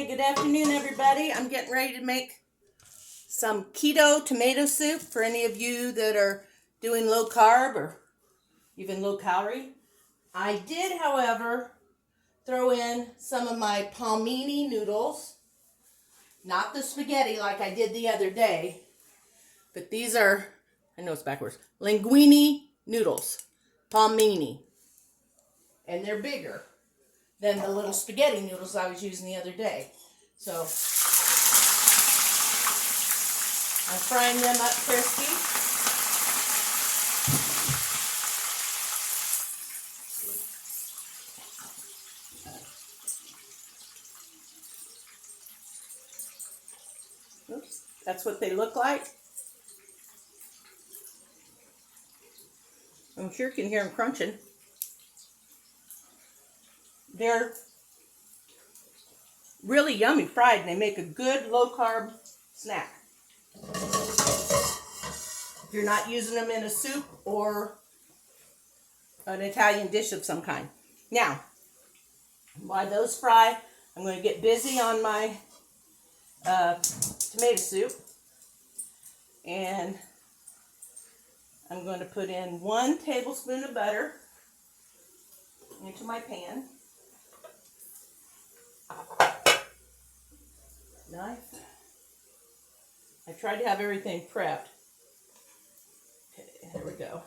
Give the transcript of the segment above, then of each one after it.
Hey, good afternoon, everybody. I'm getting ready to make some keto tomato soup for any of you that are doing low carb or even low calorie. I did, however, throw in some of my palmini noodles, not the spaghetti like I did the other day, but these are, I know it's backwards, linguine noodles, palmini, and they're bigger than the little spaghetti noodles I was using the other day. So I'm frying them up crispy. Oops, that's what they look like. I'm sure you can hear them crunching. They're really yummy fried, and they make a good low-carb snack. If you're not using them in a soup or an Italian dish of some kind. Now, while those fry, I'm going to get busy on my tomato soup. And I'm going to put in 1 tablespoon of butter into my pan. Knife. I tried to have everything prepped. Okay, there we go.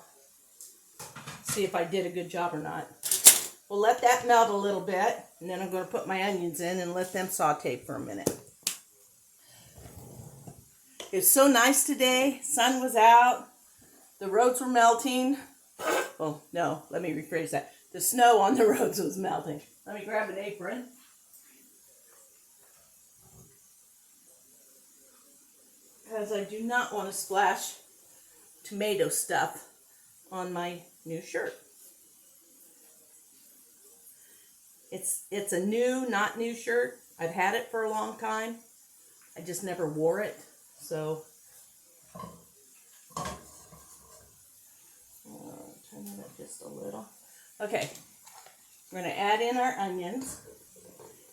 See if I did a good job or not. We'll let that melt a little bit, and then I'm going to put my onions in and let them saute for a minute. It's so nice today. Sun was out. The roads were melting. Well, no, let me rephrase that. The snow on the roads was melting. Let me grab an apron. Because I do not want to splash tomato stuff on my new shirt. It's a new, not new shirt. I've had it for a long time. I just never wore it. So, turn it up just a little. Okay, we're going to add in our onions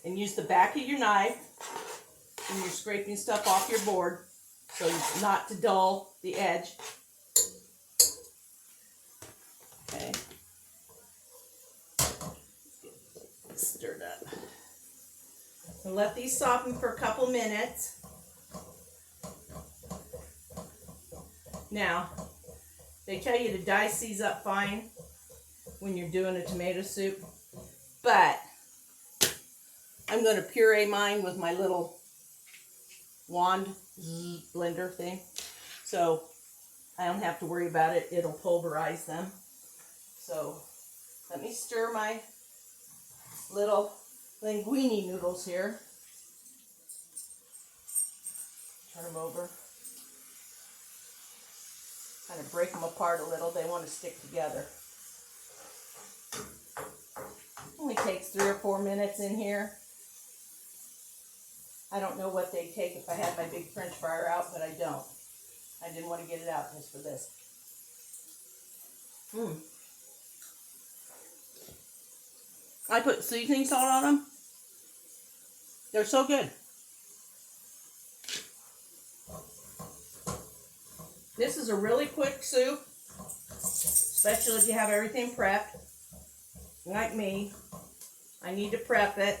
and use the back of your knife when you're scraping stuff off your board, so not to dull the edge. Okay. Let's get stirred up. And let these soften for a couple minutes. Now, they tell you to dice these up fine when you're doing a tomato soup, but I'm going to puree mine with my little wand blender thing, so I don't have to worry about it. It'll pulverize them. So let me stir my little linguine noodles here. Turn them over. Kind of break them apart a little. They want to stick together. Only takes 3 or 4 minutes in here. I don't know what they take if I had my big French fryer out, but I don't. I didn't want to get it out just for this. I put seasoning salt on them. They're so good. This is a really quick soup, especially if you have everything prepped. Like me, I need to prep it.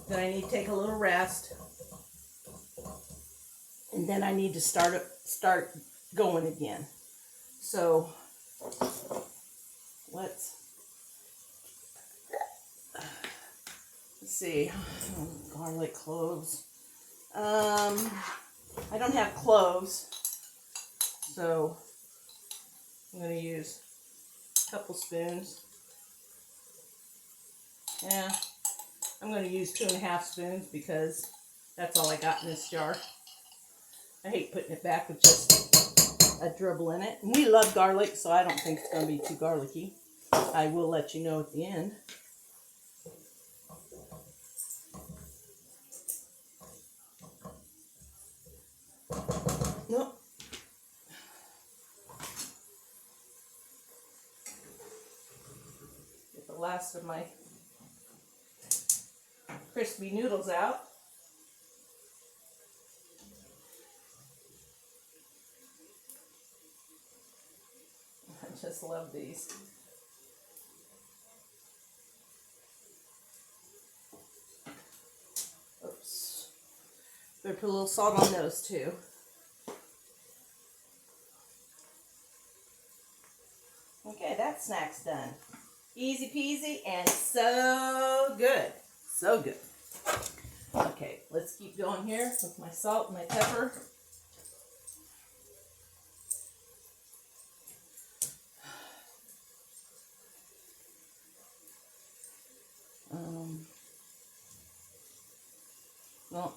Then I need to take a little rest. And then I need to start going again. So let's see. Garlic cloves. I don't have cloves, so I'm going to use a couple spoons. Yeah, I'm going to use 2.5 spoons because that's all I got in this jar. I hate putting it back with just a dribble in it. And we love garlic, so I don't think it's going to be too garlicky. I will let you know at the end. Nope. Get the last of my crispy noodles out. I just love these. Oops. Better put a little salt on those too. Okay, that snack's done. Easy peasy and so good. So good. Okay, let's keep going here with my salt and my pepper. Well,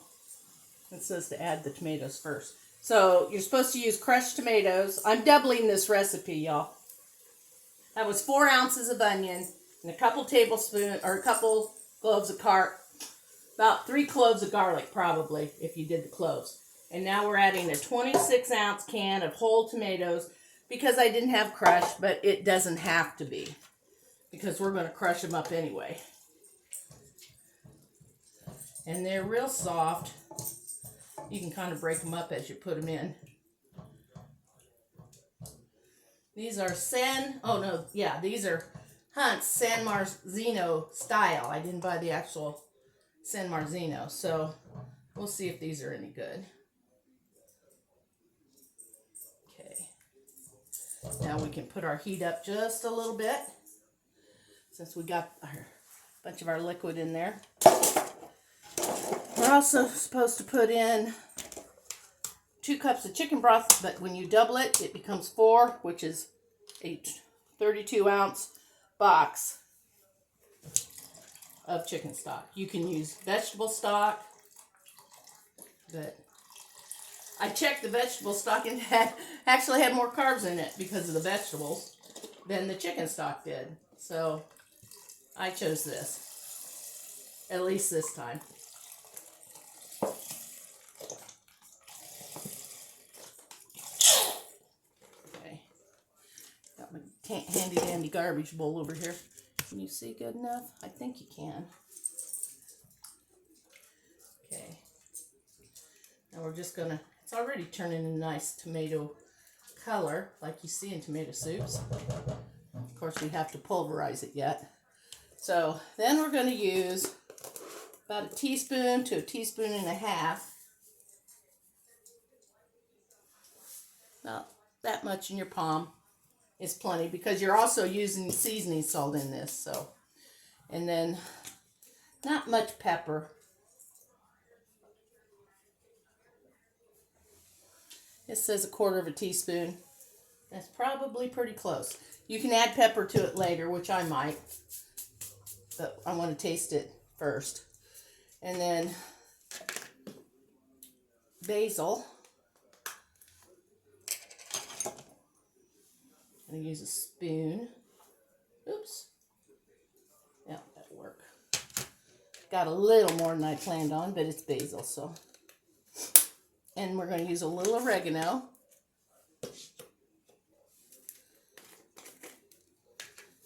it says to add the tomatoes first. So you're supposed to use crushed tomatoes. I'm doubling this recipe, y'all. That was 4 ounces of onion and a couple tablespoons or a couple cloves of about 3 cloves of garlic probably if you did the cloves. And now we're adding a 26-ounce can of whole tomatoes because I didn't have crushed, but it doesn't have to be because we're going to crush them up anyway. And they're real soft. You can kind of break them up as you put them in. These are these are Hunt's San Marzino style. I didn't buy the actual San Marzino, so we'll see if these are any good. Okay. Now we can put our heat up just a little bit since we got our bunch of our liquid in there. We're also supposed to put in 2 cups of chicken broth, but when you double it, it becomes 4, which is a 32-ounce box of chicken stock. You can use vegetable stock, but I checked the vegetable stock and actually had more carbs in it because of the vegetables than the chicken stock did. So I chose this, at least this time. Handy dandy garbage bowl over here. Can you see good enough? I think you can. Okay. Now we're just gonna, it's already turning a nice tomato color like you see in tomato soups. Of course we have to pulverize it yet. So then we're gonna use about a teaspoon to a teaspoon and a half. About that much in your palm is plenty because you're also using seasoning salt in this. So, and then not much pepper. It says 1/4 teaspoon. That's probably pretty close. You can add pepper to it later, which I might, but I want to taste it first. And then basil. I'm going to use a spoon. Oops. Yeah, that'll work. Got a little more than I planned on, but it's basil, so. And we're going to use a little oregano.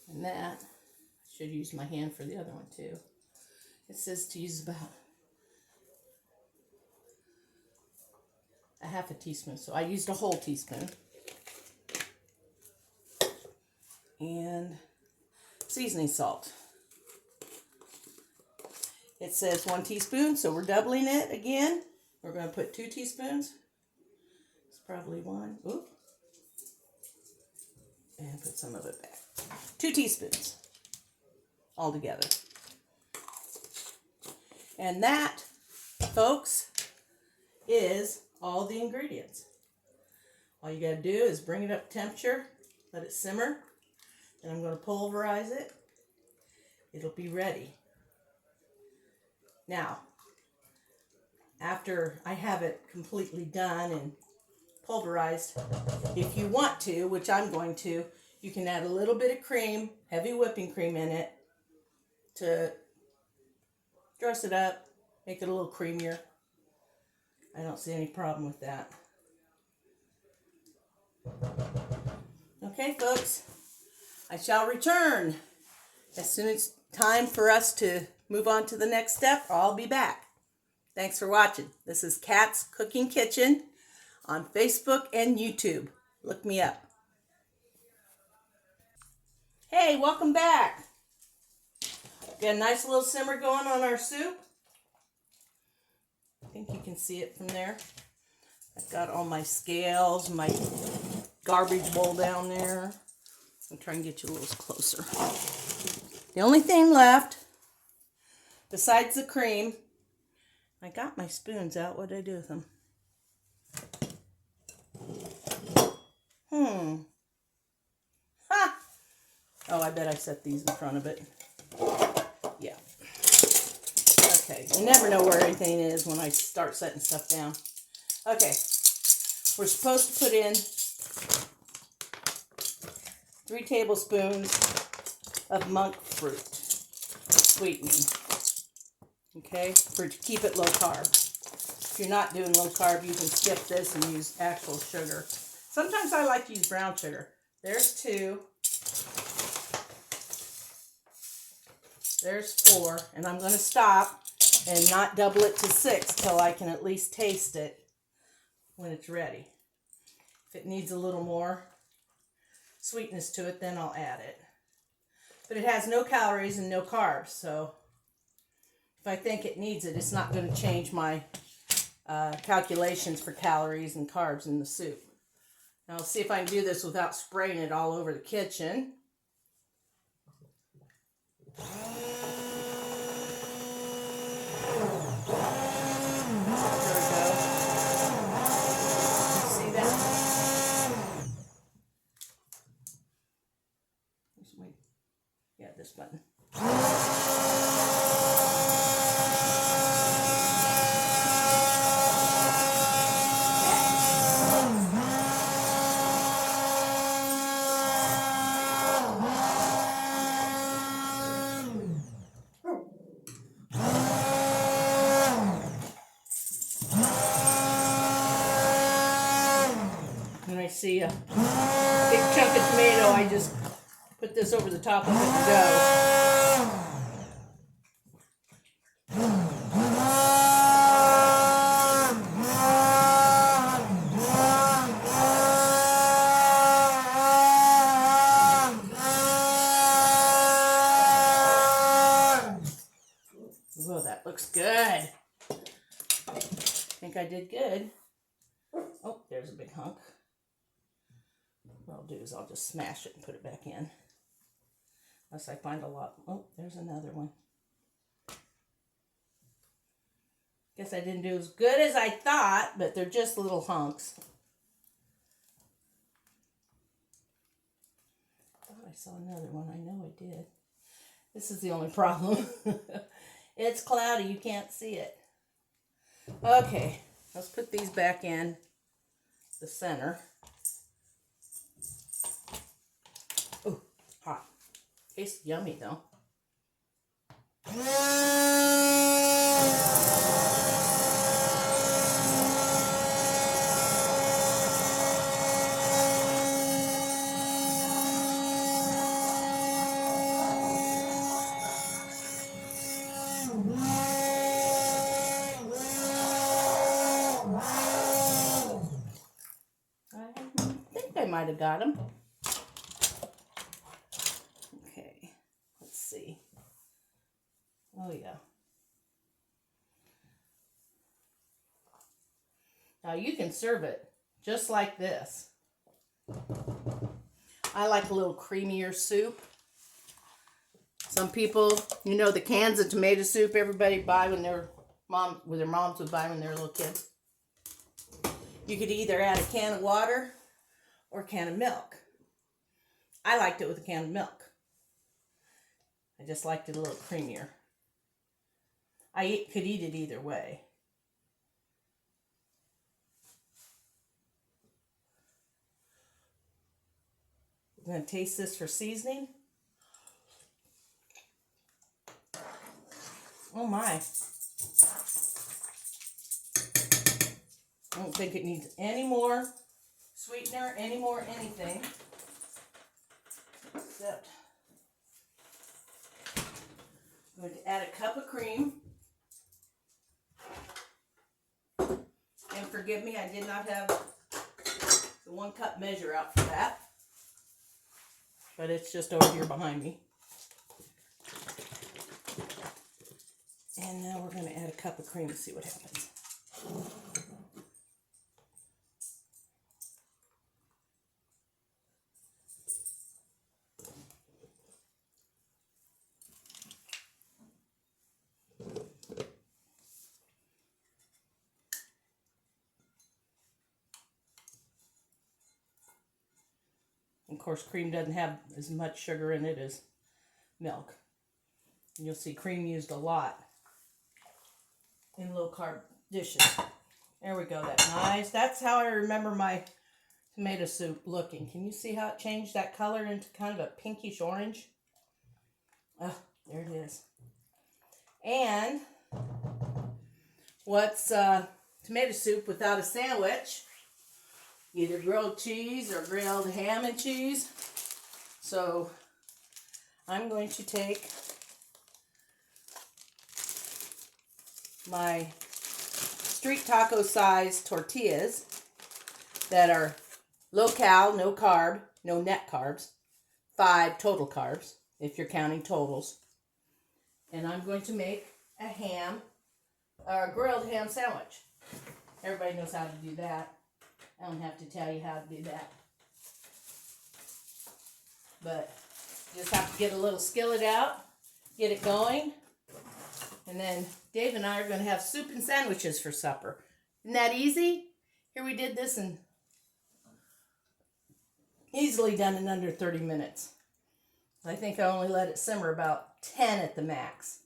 And that, I should use my hand for the other one too. It says to use about a 1/2 teaspoon, so I used a whole teaspoon. And seasoning salt. It says 1 teaspoon, so we're doubling it again. We're going to put 2 teaspoons. It's probably 1. Oop. And put some of it back. 2 teaspoons all together. And that, folks, is all the ingredients. All you got to do is bring it up to temperature, let it simmer. And I'm going to pulverize it. It'll be ready. Now, after I have it completely done and pulverized, if you want to, which I'm going to, you can add a little bit of cream, heavy whipping cream in it to dress it up, make it a little creamier. I don't see any problem with that. Okay, folks. I shall return as soon as it's time for us to move on to the next step, I'll be back. Thanks for watching. This is Kat's Cooking Kitchen on Facebook and YouTube. Look me up. Hey, welcome back. Got a nice little simmer going on our soup. I think you can see it from there. I've got all my scales, my garbage bowl down there. I'll try and get you a little closer. The only thing left, besides the cream, I got my spoons out. What did I do with them? Ha! Oh, I bet I set these in front of it. Yeah. Okay, you never know where anything is when I start setting stuff down. Okay, we're supposed to put in 3 tablespoons of monk fruit sweetening. Okay, to keep it low carb. If you're not doing low carb, you can skip this and use actual sugar. Sometimes I like to use brown sugar. There's 2. There's 4. And I'm going to stop and not double it to 6 till I can at least taste it when it's ready. If it needs a little more sweetness to it, then I'll add it. But it has no calories and no carbs, so if I think it needs it, it's not going to change my calculations for calories and carbs in the soup. Now, I'll see if I can do this without spraying it all over the kitchen. There we go. See that? Yeah, this button. When I see a big chunk of tomato, I just put this over the top of it and go. Oh, that looks good. I think I did good. Oh, there's a big hunk. What I'll do is I'll just smash it and put it back in. Unless I find a lot. Oh, there's another one. Guess I didn't do as good as I thought, but they're just little hunks. I thought I saw another one. I know I did. This is the only problem. It's cloudy. You can't see it. Okay, let's put these back in the center. Oh, hot. Tastes yummy though. I think I might have got them. Okay, let's see. Oh yeah. Now you can serve it just like this. I like a little creamier soup. Some people, you know, the cans of tomato soup everybody buy when their moms would buy when they were little kids. You could either add a can of water or a can of milk. I liked it with a can of milk. I just liked it a little creamier. I could eat it either way. I'm going to taste this for seasoning. Oh my. I don't think it needs any more sweetener, any more anything. Except I'm I'm going to add a cup of cream. And forgive me, I did not have the 1 cup measure out for that. But it's just over here behind me. And now we're going to add a cup of cream and see what happens. Of course, cream doesn't have as much sugar in it as milk. And you'll see cream used a lot in low-carb dishes. There we go, that's nice. That's how I remember my tomato soup looking. Can you see how it changed that color into kind of a pinkish orange? Oh, there it is. And what's tomato soup without a sandwich? Either grilled cheese or grilled ham and cheese. So I'm going to take my street taco size tortillas that are low cal, no carb, no net carbs, 5 total carbs if you're counting totals. And I'm going to make a grilled ham sandwich. Everybody knows how to do that. I don't have to tell you how to do that. But you just have to get a little skillet out, get it going, and then Dave and I are going to have soup and sandwiches for supper. Isn't that easy? Here we did this and easily done in under 30 minutes. I think I only let it simmer about 10 at the max.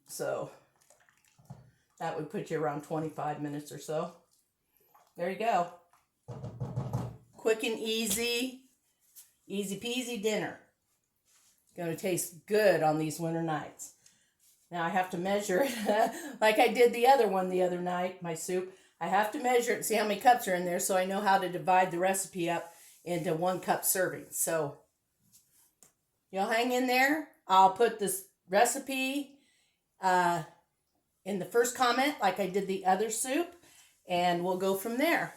So that would put you around 25 minutes or so. There you go. Quick and easy, easy peasy dinner. Going to taste good on these winter nights. Now I have to measure it like I did the other one the other night, my soup. I have to measure it and see how many cups are in there so I know how to divide the recipe up into 1 cup serving. So you'll hang in there. I'll put this recipe in the first comment like I did the other soup, and we'll go from there.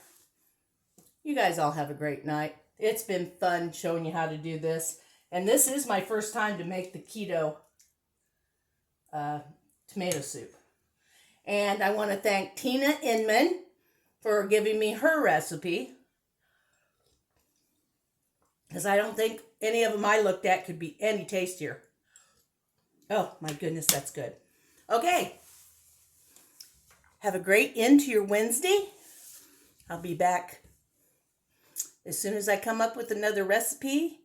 You guys all have a great night. It's been fun showing you how to do this. And this is my first time to make the keto tomato soup. And I want to thank Tina Inman for giving me her recipe, because I don't think any of them I looked at could be any tastier. Oh my goodness, that's good. Okay. Have a great end to your Wednesday. I'll be back as soon as I come up with another recipe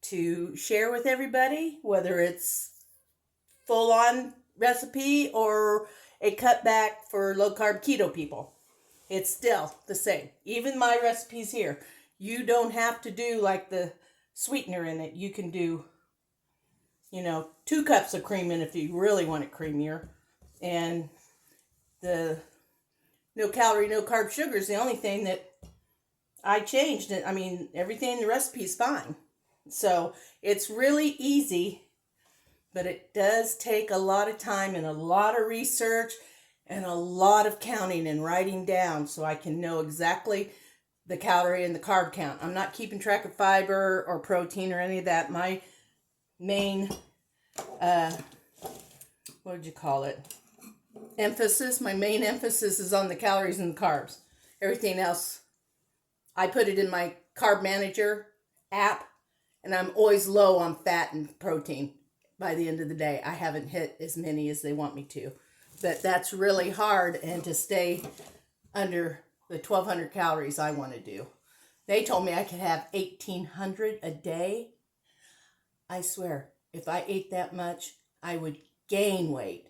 to share with everybody, whether it's full-on recipe or a cutback for low-carb keto people. It's still the same. Even my recipes here, you don't have to do like the sweetener in it. You can do, 2 cups of cream in if you really want it creamier. And the no calorie, no carb sugar is the only thing that I changed. I mean, everything in the recipe is fine. So it's really easy, but it does take a lot of time and a lot of research and a lot of counting and writing down so I can know exactly the calorie and the carb count. I'm not keeping track of fiber or protein or any of that. My main, my main emphasis is on the calories and the carbs. Everything else, I put it in my Carb Manager app, and I'm always low on fat and protein by the end of the day. I haven't hit as many as they want me to, but that's really hard, and to stay under the 1,200 calories I want to do. They told me I could have 1,800 a day. I swear, if I ate that much, I would gain weight.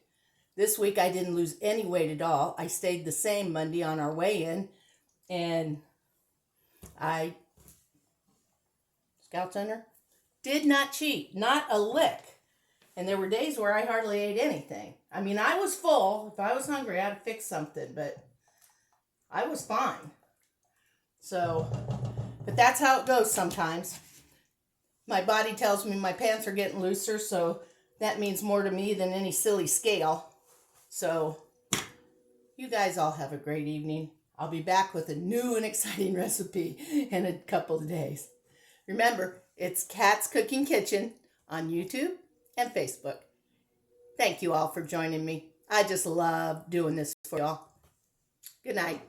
This week I didn't lose any weight at all. I stayed the same Monday on our weigh-in, and I, Scout Center, did not cheat, not a lick. And there were days where I hardly ate anything. I mean, I was full. If I was hungry, I had to fix something, but I was fine. So, but that's how it goes sometimes. My body tells me my pants are getting looser, so that means more to me than any silly scale. So you guys all have a great evening. I'll be back with a new and exciting recipe in a couple of days. Remember, it's Kat's Cooking Kitchen on YouTube and Facebook. Thank you all for joining me. I just love doing this for y'all. Good night.